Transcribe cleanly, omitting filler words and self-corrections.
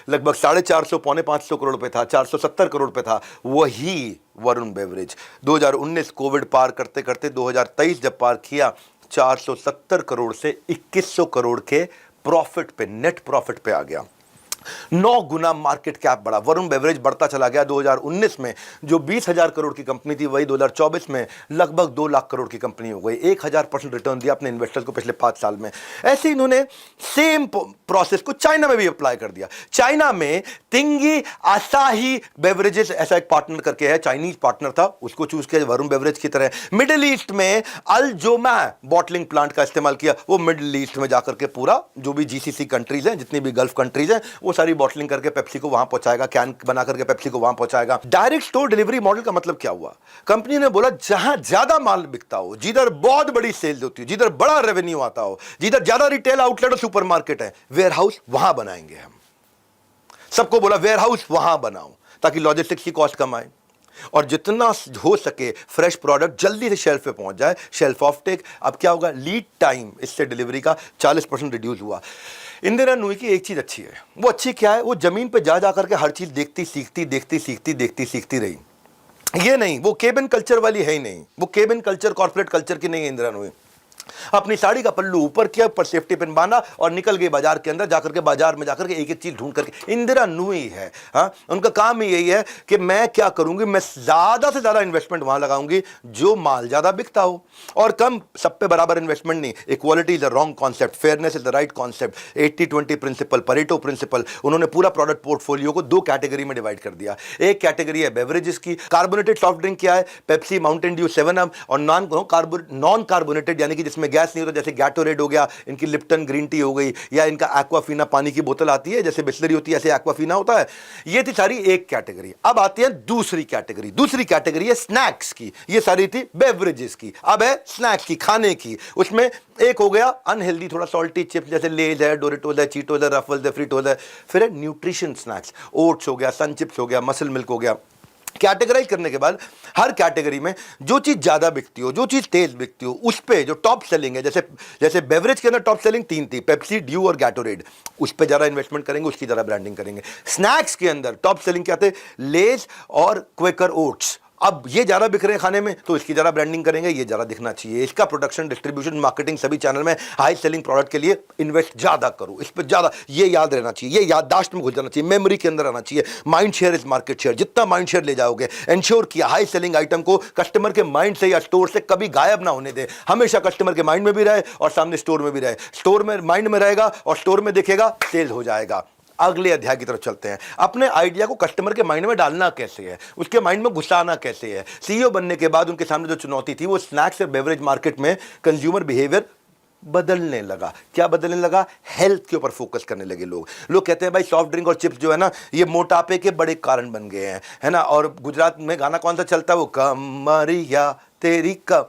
लगभग 450 पौने 500 करोड़ पे था, 470 करोड़ पे था। वही वरुण बेवरेज 2019 कोविड पार करते करते 2023 जब पार किया, 470 करोड़ से 2100 करोड़ के प्रॉफिट पे, नेट प्रॉफिट पे आ गया। 9 गुना मार्केट कैप बढ़ा। वरुण बेवरेज बढ़ता चला गया। 2019 में जो 20,000 करोड़ की कंपनी थी, वही 2024 में लगभग 2 लाख करोड़ की कंपनी हो गई। 1000% रिटर्न दिया अपने इन्वेस्टर्स को पिछले 5 साल में। ऐसे इन्होंने सेम प्रोसेस को चाइना में भी अप्लाई कर दिया। चाइना में तिंगी आसाही बेवरेजेस ऐसा एक पार्टनर करके है, चाइनीज पार्टनर था, उसको चूज किया वरुण बेवरेज की तरह। मिडिल ईस्ट में अल्जोमा बॉटलिंग प्लांट का इस्तेमाल किया। वो मिडिल ईस्ट में जाकर के पूरा जो भी जीसीसी कंट्रीज हैं, जितनी भी गल्फ कंट्रीज हैं, वो सारी बॉटलिंग करके पेप्सी को वहां पहुंचाएगा, कैन बना करके पेप्सी को वहां पहुंचाएगा। डायरेक्ट स्टोर डिलीवरी मॉडल का मतलब क्या हुआ? कंपनी ने बोला जहां ज्यादा माल बिकता हो, जिधर बहुत बड़ी सेल्स होती हो, जिधर बड़ा रेवेन्यू आता हो, जिधर ज्यादा रिटेल आउटलेट और सुपरमार्केट है, वेयर हाउस वहां बनाएंगे हम। सबको बोला वेयर हाउस वहां बनाओ ताकि लॉजिस्टिक्स की कॉस्ट कम आए और जितना हो सके फ्रेश प्रोडक्ट जल्दी से शेल्फ पे पहुंच जाए। Shelf off take. अब क्या होगा? लीड टाइम इससे डिलीवरी का 40% रिड्यूस हुआ। इंदिरा नूई की एक चीज अच्छी है। वो अच्छी क्या है? वो जमीन पे जा करके हर चीज देखती सीखती रही। ये नहीं, वो केबिन कल्चर वाली है ही नहीं। वो केबिन कल्चर, कॉर्पोरेट कल्चर की नहीं है इंदिरा नूई। अपनी साड़ी का पल्लू ऊपर किया, ऊपर सेफ्टी पिन बांधा और निकल गई बाजार के अंदर, जाकर के बाजार में जाकर के एक एक चीज ढूंढ करके। इंदिरा नूई है। हाँ, उनका काम ही यही है कि मैं क्या करूंगी, मैं ज्यादा से ज्यादा इन्वेस्टमेंट वहां लगाऊंगी जो माल ज्यादा बिकता हो, और कम सब पे बराबर इन्वेस्टमेंट नहीं। Equality is the wrong concept, fairness is the right concept. 80-20 principle, Pareto principle. उन्होंने पूरा प्रोडक्ट पोर्टफोलियो को 2 कैटेगरी में डिवाइड कर दिया। एक कैटेगरी है बेवरेजेस की। कार्बोनेटेड सॉफ्ट ड्रिंक क्या है? Pepsi, Mountain Dew, 7 up. और नॉन कार्बोनेटेड यानी कि जिसमें गैस नहीं होता, जैसे गैटोरेड हो गया, इनकी लिप्टन ग्रीन टी हो गई, या इनका एक्वाफीना पानी की बोतल आती है, जैसे बिस्लरी होती है ऐसे एक्वाफीना होता है। ये थी सारी एक कैटेगरी। अब आती है दूसरी कैटेगरी। दूसरी कैटेगरी है स्नैक्स की। ये सारी थी बेवरेजेस की। अब है स्नैक्स की, खाने की। उसमें एक हो गया अनहेल्दी, थोड़ा सॉल्टी चिप्स जैसे लेज है, डोरिटोज है, चीटोज है, रफल्स है, फ्रीटोज है। फिर है न्यूट्रिशन स्नैक्स, ओट्स हो गया, सन चिप्स हो गया, मसल मिल्क हो गया। कैटेगराइज करने के बाद हर कैटेगरी में जो चीज ज्यादा बिकती हो, जो चीज तेज बिकती हो, उस पे जो टॉप सेलिंग है, जैसे बेवरेज के अंदर टॉप सेलिंग 3 थी, पेप्सी, ड्यू और गैटोरेड, उस पे ज्यादा इन्वेस्टमेंट करेंगे, उसकी ज्यादा ब्रांडिंग करेंगे। स्नैक्स के अंदर टॉप सेलिंग क्या थे? लेज और क्वेकर ओट्स। अब ये ज्यादा बिक रहे हैं खाने में, तो इसकी ज्यादा ब्रांडिंग करेंगे, ये ज्यादा दिखना चाहिए। इसका प्रोडक्शन, डिस्ट्रीब्यूशन, मार्केटिंग सभी चैनल में हाई सेलिंग प्रोडक्ट के लिए इन्वेस्ट ज्यादा करो। इस पर ज्यादा, ये याद रहना चाहिए, ये याददाश्त में घुस जाना चाहिए, मेमोरी के अंदर आना चाहिए। Mind share is market share. जितना माइंड शेयर ले जाओगे, इंश्योर किया हाई सेलिंग आइटम को कस्टमर के माइंड से या स्टोर से कभी गायब ना होने दे। हमेशा कस्टमर के माइंड में भी रहे और सामने स्टोर में भी रहे। स्टोर में माइंड में रहेगा और स्टोर में दिखेगा, सेल हो जाएगा। अगले अध्याय की तरफ चलते हैं। अपने आइडिया को कस्टमर के माइंड में डालना कैसे है, उसके माइंड में घुसाना कैसे है। सीईओ बनने के बाद उनके सामने जो चुनौती थी, वो स्नैक्स और बेवरेज मार्केट में कंज्यूमर बिहेवियर बदलने लगा। क्या बदलने लगा? हेल्थ के ऊपर फोकस करने लगे लोग। लोग कहते हैं भाई सॉफ्ट ड्रिंक और चिप्स जो है ना, ये मोटापे के बड़े कारण बन गए हैं, है ना। और गुजरात में गाना कौन सा चलता है? वो कमरिया तेरी कम,